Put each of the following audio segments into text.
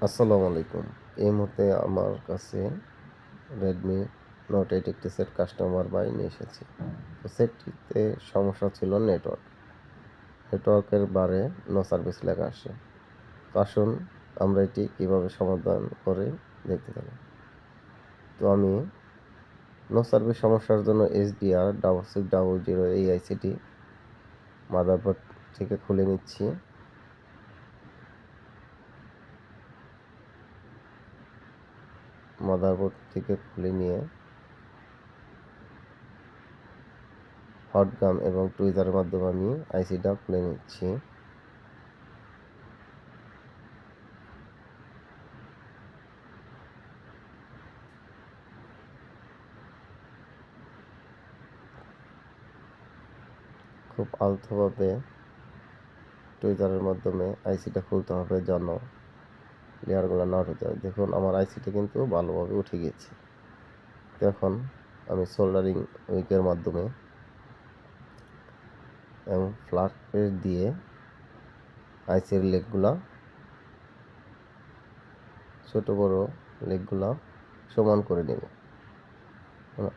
আসসালামু আলাইকুম। এই মুহূর্তে আমার কাছে রেডমি নোট 8 একটি সেট কাস্টমার নিয়ে এসেছে। তো সেটটিতে সমস্যা ছিল নেটওয়ার্কের বারে নো সার্ভিস লেখা আসে। তো আসুন আমরা এটি কীভাবে সমাধান করে দেখতে থাকি। তো আমি নো সার্ভিস সমস্যার জন্য HDR6600 এই আইসিটি মাদারবোর্ড থেকে খুলে নিচ্ছি। মাদারবোর্ড থেকে খুলে নিয়ে হট গাম এবং টুইজারের মাধ্যমে আমি আইসিটা খুলে নিচ্ছি। খুব আলতোভাবে টুইজারের মাধ্যমে আইসিটা খুলতে হবে যেন লেয়ারগুলো না উঠে যায়। দেখুন আমার আইসিটা কিন্তু ভালোভাবে উঠে গিয়েছে। এখন আমি সোল্ডারিং উইকের মাধ্যমে এবং ফ্ল্যাট প্রেস দিয়ে আইসির লেগগুলা ছোট বড় লেগগুলা সমান করে নেব।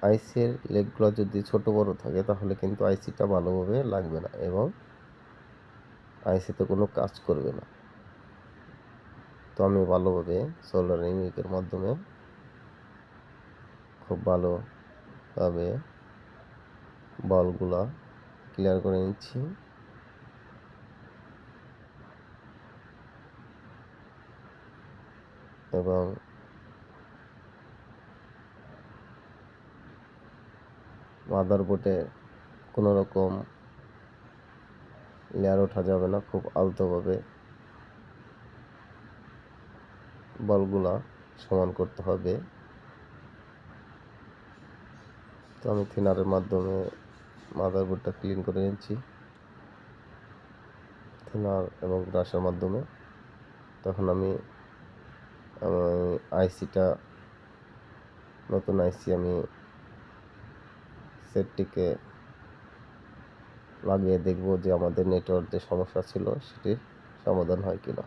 আইসির লেগগুলো যদি ছোট বড় থাকে তাহলে কিন্তু আইসিটা ভালোভাবে লাগবে না এবং আইসিতে কোনো কাজ করবে না। তো আমি ভালোভাবে সোল্ডারিং উইকের মাধ্যমে খুব ভালোভাবে বলগুলা ক্লিয়ার করে নিচ্ছি। এবং মাদারবোর্ডে কোনো রকম লেয়ার ওঠা যাবে না, খুব আলতোভাবে বলগুলা সমান করতে হবে। তো আমি থিনারের মাধ্যমে মাদারবোর্ডটা ক্লিন করে নিচ্ছি, থিনার এবং ব্রাশের মাধ্যমে। তখন আমি আইসিটা নতুন আইসি আমি সেটটিকে লাগিয়ে দেখব যে আমাদের নেটওয়ার্ক যে সমস্যা ছিল সেটির সমাধান হয় কিনা।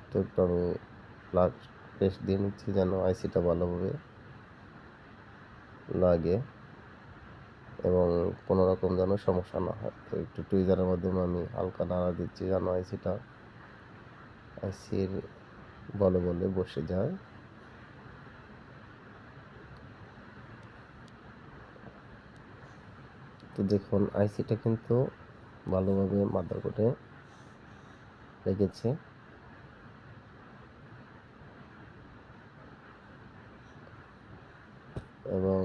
তো একটু আমি প্লাগ পেস্ট দিয়ে নিচ্ছি যেন আইসিটা ভালোভাবে লাগে এবং কোনো রকম যেন সমস্যা না হয়। তো একটু টুইজারের মাধ্যমে আমি হালকা নাড়া দিচ্ছি যেন আইসির বলে বসে যায়। তো দেখুন আইসিটা কিন্তু ভালোভাবে মাদারবোর্ডে লেগেছে এবং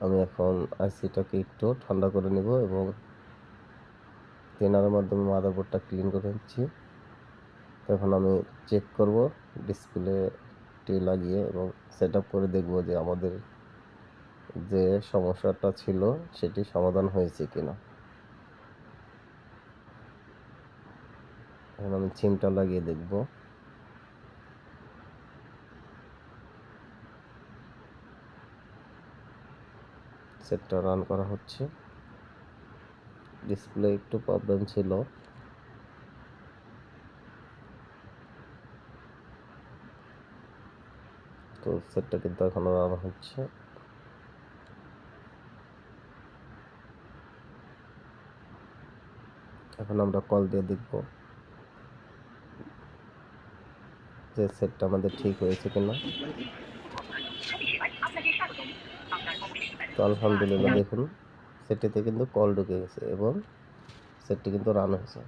আমি এখন আইসিটাকে একটু ঠান্ডা করে নেব এবং ক্লিনারের মাধ্যমে মাদারবোর্ডটা ক্লিন করে নিচ্ছি। এখন আমি চেক করব ডিসপ্লেটি লাগিয়ে এবং সেট আপ করে দেখব যে আমাদের যে সমস্যাটা ছিল সেটি সমাধান হয়েছে কিনা। এখন আমি সিমটা লাগিয়ে দেখব। সেটটা রান করা হচ্ছে। ডিসপ্লে একটু প্রবলেম ছিল, তো সেটটা কিন্তু এখনো রান হচ্ছে। এখন আমরা কল দিয়ে দেখব যে সেটটা আমাদের ঠিক হয়েছে কিনা। তো আলহামদুলিল্লাহ দেখুন সেটটিতে কিন্তু কল ঢুকে গেছে এবং সেটটি কিন্তু রান হয়েছে।